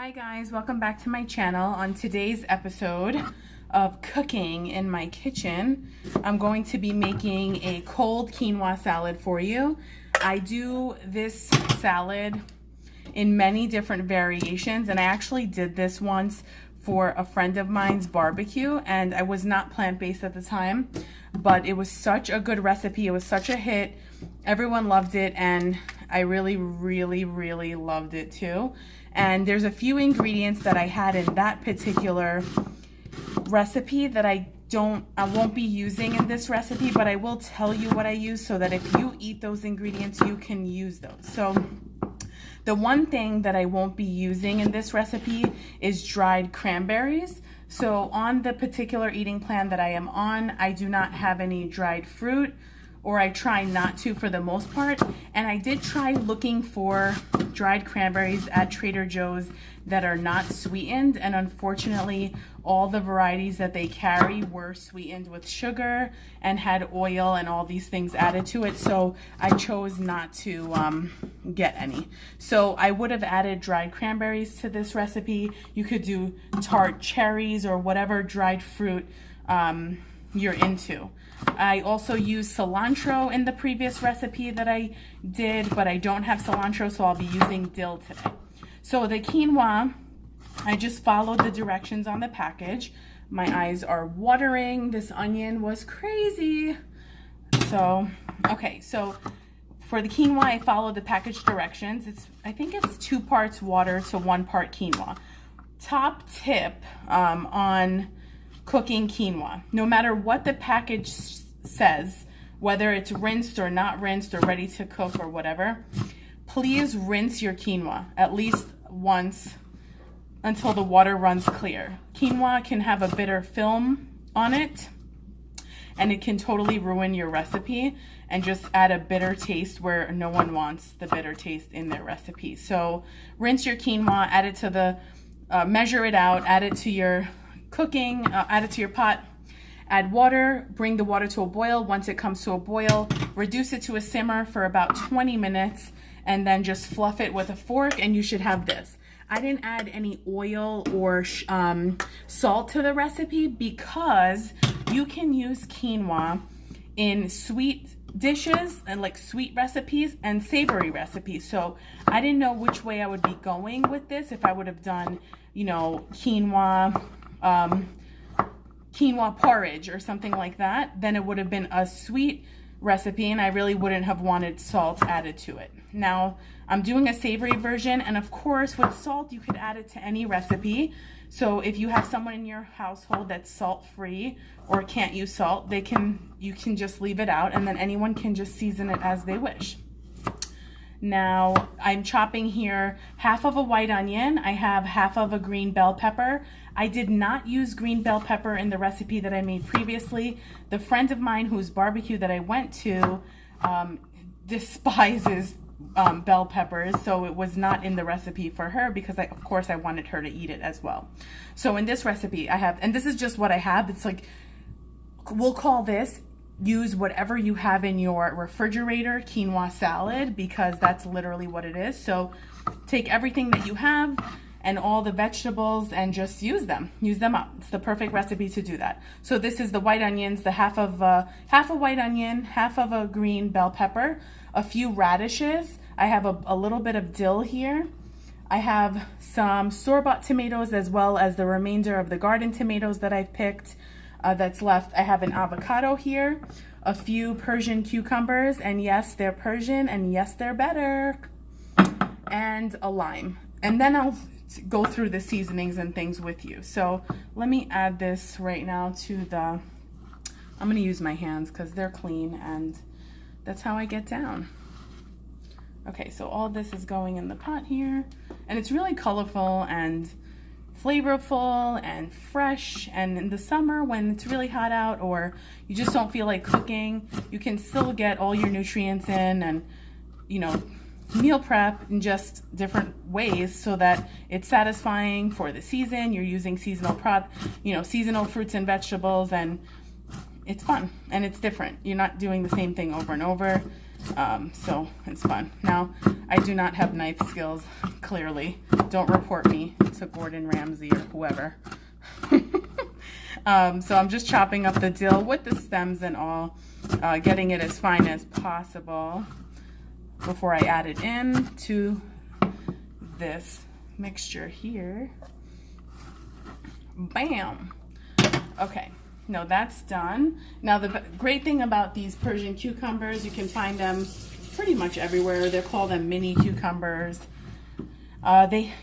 Hi guys, welcome back to my channel. On today's episode of cooking in my kitchen, I'm going to be making a cold quinoa salad for you. I do this salad in many different variations, and I actually did this once for a friend of mine's barbecue, and I was not plant-based at the time, but it was such a good recipe. It was such a hit. Everyone loved it, and I really loved it too. And there's a few ingredients that I had in that particular recipe that I won't be using in this recipe, but I will tell you what I use so that if you eat those ingredients, you can use those. So the one thing that I won't be using in this recipe is dried cranberries. So on the particular eating plan that I am on, I do not have any dried fruit, or I try not to for the most part. And I did try looking for dried cranberries at Trader Joe's that are not sweetened, and unfortunately all the varieties that they carry were sweetened with sugar and had oil and all these things added to it, so I chose not to get any. So I would have added dried cranberries to this recipe. You could do tart cherries or whatever dried fruit you're into. I also used cilantro in the previous recipe that I did, but I don't have cilantro, so I'll be using dill today. So the quinoa, I just followed the directions on the package. My eyes are watering. This onion was crazy. So, okay, so for the quinoa, I followed the package directions. I think it's 2 parts water to 1 part quinoa. Top tip on cooking quinoa: no matter what the package says, whether it's rinsed or not rinsed or ready to cook or whatever, please rinse your quinoa at least once until the water runs clear. Quinoa can have a bitter film on it, and it can totally ruin your recipe and just add a bitter taste where no one wants the bitter taste in their recipe. So rinse your quinoa, add it to the, measure it out, add it to your cooking, add it to your pot, add water, bring the water to a boil. Once it comes to a boil, reduce it to a simmer for about 20 minutes, and then just fluff it with a fork, and you should have this. I didn't add any oil or salt to the recipe because you can use quinoa in sweet dishes and like sweet recipes and savory recipes. So I didn't know which way I would be going with this. If I would have done, you know, quinoa porridge or something like that, then it would have been a sweet recipe, and I really wouldn't have wanted salt added to it. Now I'm doing a savory version, and of course with salt you could add it to any recipe. So if you have someone in your household that's salt free or can't use salt, you can just leave it out, and then anyone can just season it as they wish. Now I'm chopping here half of a white onion. I have half of a green bell pepper. I did not use green bell pepper in the recipe that I made previously. The friend of mine whose barbecue that I went to despises bell peppers, so it was not in the recipe for her because of course I wanted her to eat it as well. So in this recipe I have, and this is just what I have, it's like, we'll call this, use whatever you have in your refrigerator quinoa salad, because that's literally what it is. So take everything that you have and all the vegetables and just use them up. It's the perfect recipe to do that. So this is the white onions, the half a white onion, half of a green bell pepper, a few radishes. I have a little bit of dill here. I have some store-bought tomatoes as well as the remainder of the garden tomatoes that I've picked that's left. I have an avocado here, a few Persian cucumbers, and yes, they're Persian, and yes, they're better, and a lime. And then I'll go through the seasonings and things with you. So let me add this right now to I'm going to use my hands because they're clean, and that's how I get down. Okay, so all this is going in the pot here, and it's really colorful and flavorful and fresh. And in the summer when it's really hot out or you just don't feel like cooking, you can still get all your nutrients in and, you know, meal prep in just different ways so that it's satisfying for the season. You're using seasonal seasonal fruits and vegetables, and it's fun and it's different. You're not doing the same thing over and over. So it's fun. Now, I do not have knife skills, clearly. Don't report me to Gordon Ramsay or whoever. So I'm just chopping up the dill with the stems and all, getting it as fine as possible before I add it in to this mixture here. Bam! Okay. No, that's done. Now, the great thing about these Persian cucumbers, you can find them pretty much everywhere. They're called mini cucumbers.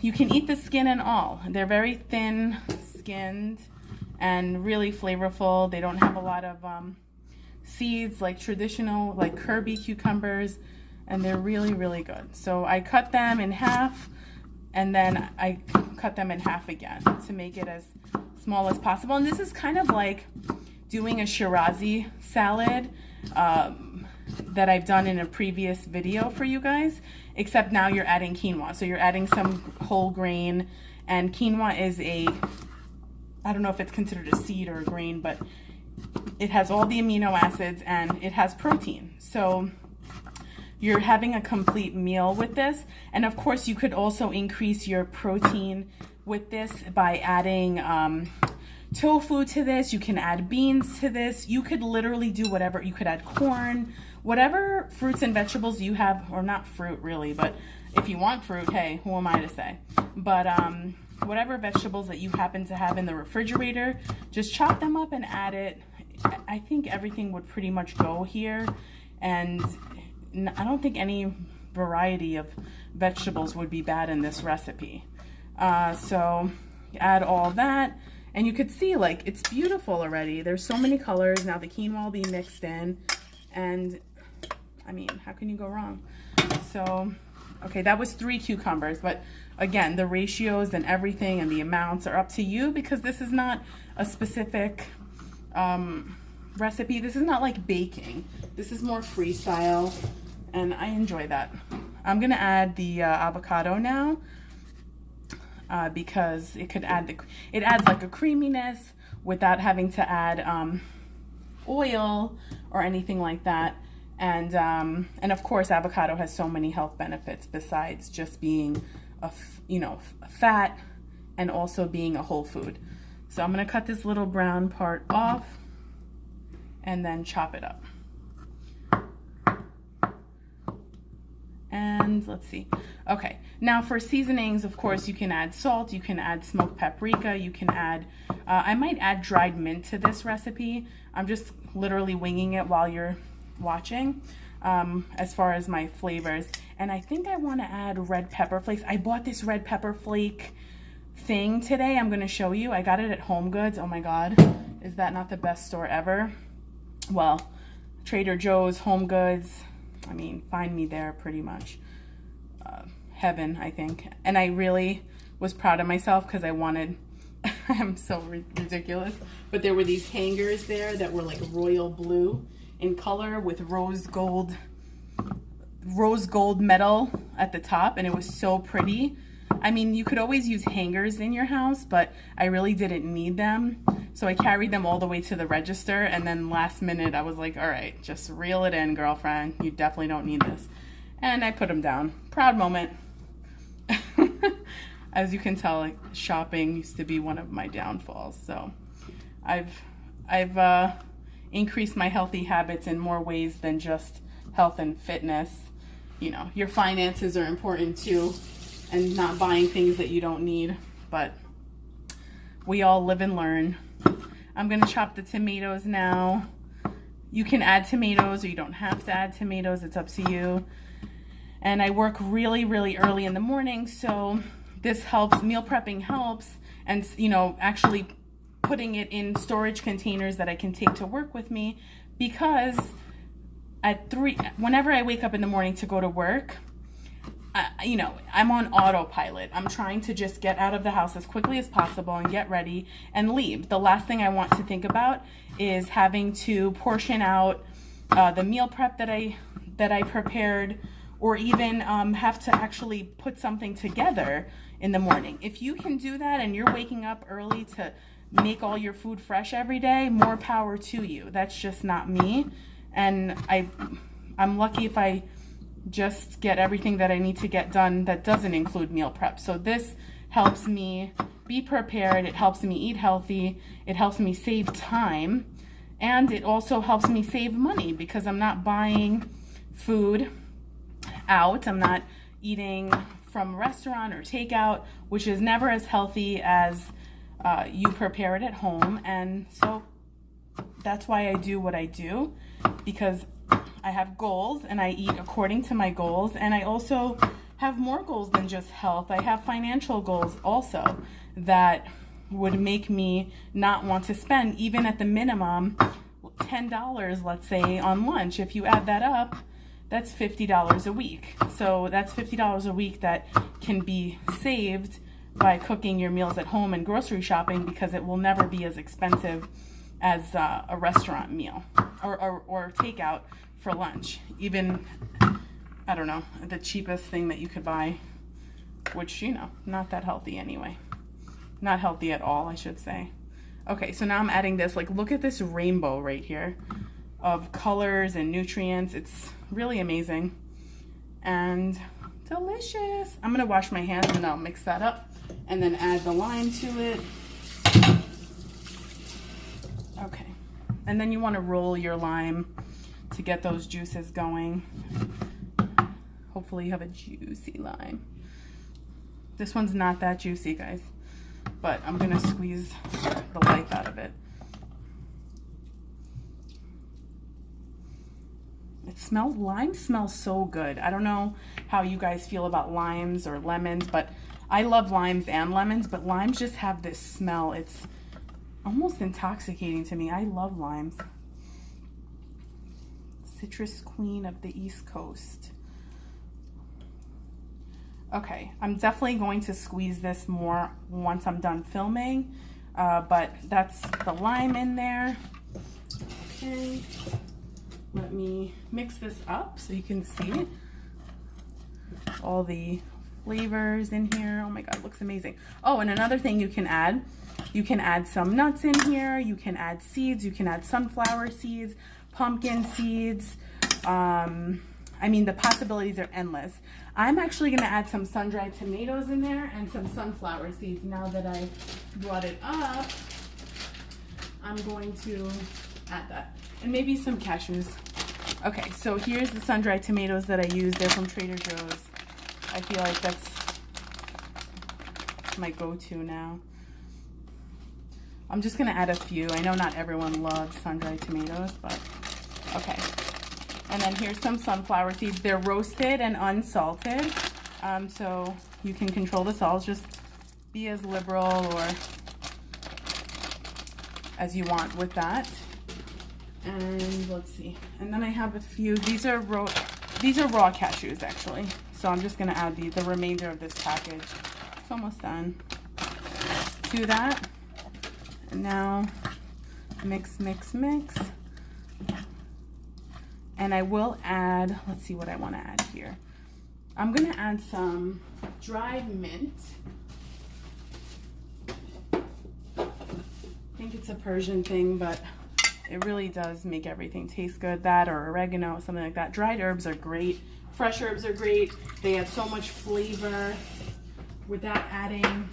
You can eat the skin and all. They're very thin skinned and really flavorful. They don't have a lot of seeds like traditional, like Kirby cucumbers, and they're really, really good. So I cut them in half, and then I cut them in half again to make it as small as possible. And this is kind of like doing a Shirazi salad that I've done in a previous video for you guys, except now you're adding quinoa. So you're adding some whole grain, and quinoa is I don't know if it's considered a seed or a grain, but it has all the amino acids and it has protein. So you're having a complete meal with this. And of course, you could also increase your protein with this by adding tofu to this. You can add beans to this. You could literally do whatever. You could add corn, whatever fruits and vegetables you have, or not fruit really, but if you want fruit, hey, who am I to say? But whatever vegetables that you happen to have in the refrigerator, just chop them up and add it. I think everything would pretty much go here, and I don't think any variety of vegetables would be bad in this recipe. So add all that, and you could see, like, it's beautiful already. There's so many colors. Now the quinoa will be mixed in, and I mean, how can you go wrong? So, okay, that was 3 cucumbers, but again, the ratios and everything and the amounts are up to you, because this is not a specific recipe. This is not like baking. This is more freestyle, and I enjoy that. I'm gonna add the avocado now, because it could add it adds like a creaminess without having to add oil or anything like that. And of course, avocado has so many health benefits besides just being a fat, and also being a whole food. So I'm gonna cut this little brown part off and then chop it up. And let's see. Okay, now for seasonings, of course, you can add salt, you can add smoked paprika, you can add, I might add dried mint to this recipe. I'm just literally winging it while you're watching, as far as my flavors. And I think I want to add red pepper flakes. I bought this red pepper flake thing today. I'm going to show you. I got it at Home Goods. Oh my God. Is that not the best store ever? Well, Trader Joe's, Home Goods. I mean, find me there pretty much. Heaven, I think. And I really was proud of myself because I wanted, I'm so ridiculous, but there were these hangers there that were like royal blue in color with rose gold metal at the top, and it was so pretty. I mean, you could always use hangers in your house, but I really didn't need them. So I carried them all the way to the register, and then last minute I was like, all right, just reel it in, girlfriend. You definitely don't need this. And I put them down. Proud moment. As you can tell, like, shopping used to be one of my downfalls. So I've increased my healthy habits in more ways than just health and fitness. You know, your finances are important too, and not buying things that you don't need, but we all live and learn. I'm gonna chop the tomatoes now. You can add tomatoes or you don't have to add tomatoes, it's up to you. And I work really, really early in the morning, so this helps, meal prepping helps, and you know, actually putting it in storage containers that I can take to work with me, because at 3, whenever I wake up in the morning to go to work, you know, I'm on autopilot. I'm trying to just get out of the house as quickly as possible and get ready and leave. The last thing I want to think about is having to portion out the meal prep that I prepared, or even have to actually put something together in the morning. If you can do that and you're waking up early to make all your food fresh every day, more power to you. That's just not me. And I'm lucky if I just get everything that I need to get done that doesn't include meal prep. So this helps me be prepared, it helps me eat healthy, it helps me save time, and it also helps me save money because I'm not buying food out. I'm not eating from a restaurant or takeout, which is never as healthy as you prepare it at home. And so that's why I do what I do, because I have goals and I eat according to my goals. And I also have more goals than just health. I have financial goals also that would make me not want to spend, even at the minimum, $10, let's say, on lunch. If you add that up, that's $50 a week. So that's $50 a week that can be saved by cooking your meals at home and grocery shopping, because it will never be as expensive as a restaurant meal or takeout for lunch. Even, I don't know, the cheapest thing that you could buy, which, you know, not that healthy anyway. Not healthy at all, I should say. Okay, so now I'm adding this. Like, look at this rainbow right here of colors and nutrients. It's really amazing and delicious. I'm gonna wash my hands and I'll mix that up and then add the lime to it. Okay, and then you want to roll your lime to get those juices going. Hopefully you have a juicy lime. This one's not that juicy, guys, but I'm gonna squeeze the life out of it. Lime smells so good. I don't know how you guys feel about limes or lemons, but I love limes and lemons, but limes just have this smell. It's almost intoxicating to me. I love limes. Citrus queen of the East Coast. Okay, I'm definitely going to squeeze this more once I'm done filming, but that's the lime in there. Okay. Let me mix this up so you can see all the flavors in here. Oh my God, it looks amazing. Oh, and another thing you can add some nuts in here. You can add seeds. You can add sunflower seeds, pumpkin seeds. I mean, the possibilities are endless. I'm actually gonna add some sun-dried tomatoes in there and some sunflower seeds. Now that I brought it up, I'm going to add that. And maybe some cashews. Okay, so here's the sun-dried tomatoes that I use. They're from Trader Joe's. I feel like that's my go-to now. I'm just gonna add a few. I know not everyone loves sun-dried tomatoes, but okay. And then here's some sunflower seeds. They're roasted and unsalted, so you can control the salt. Just be as liberal or as you want with that. And let's see. And then I have a few. These are raw cashews actually. So I'm just gonna add the remainder of this package. It's almost done. To that. And now mix, mix, mix. And I will add, let's see what I want to add here. I'm going to add some dried mint. I think it's a Persian thing, but it really does make everything taste good. That or oregano, something like that. Dried herbs are great. Fresh herbs are great. They add so much flavor without adding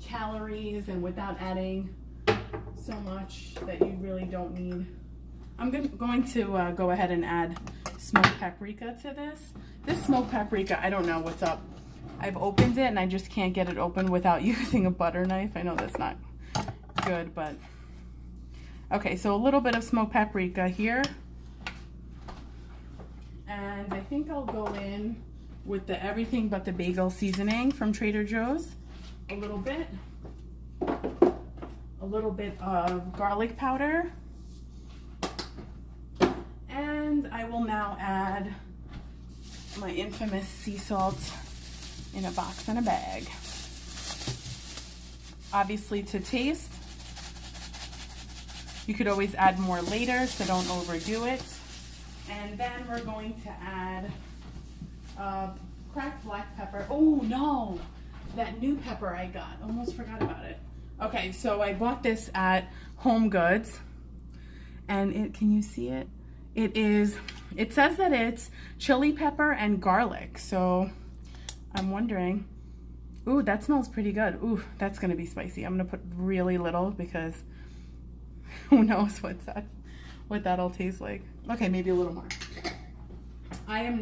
calories and without adding so much that you really don't need. I'm going to go ahead and add smoked paprika to this. This smoked paprika, I don't know what's up. I've opened it and I just can't get it open without using a butter knife. I know that's not good, but okay, so a little bit of smoked paprika here. And I think I'll go in with the everything but the bagel seasoning from Trader Joe's. A little bit of garlic powder. And I will now add my infamous sea salt in a box and a bag. Obviously to taste. You could always add more later, so don't overdo it. And then we're going to add cracked black pepper. Oh no, that new pepper I got. Almost forgot about it. Okay, so I bought this at Home Goods. And can you see it? It says that it's chili pepper and garlic. So I'm wondering, ooh, that smells pretty good. Ooh, that's gonna be spicy. I'm gonna put really little because who knows what that'll taste like. Okay, maybe a little more. I am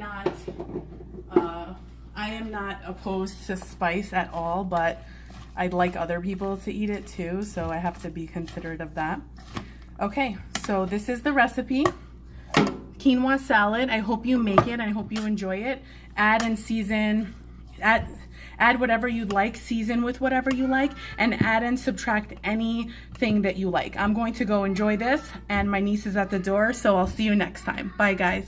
not opposed to spice at all, but I'd like other people to eat it too, so I have to be considerate of that. Okay, so this is the recipe. Quinoa salad. I hope you make it. I hope you enjoy it. Add and season. Add whatever you'd like, season with whatever you like, and add and subtract anything that you like. I'm going to go enjoy this, and my niece is at the door, so I'll see you next time. Bye, guys.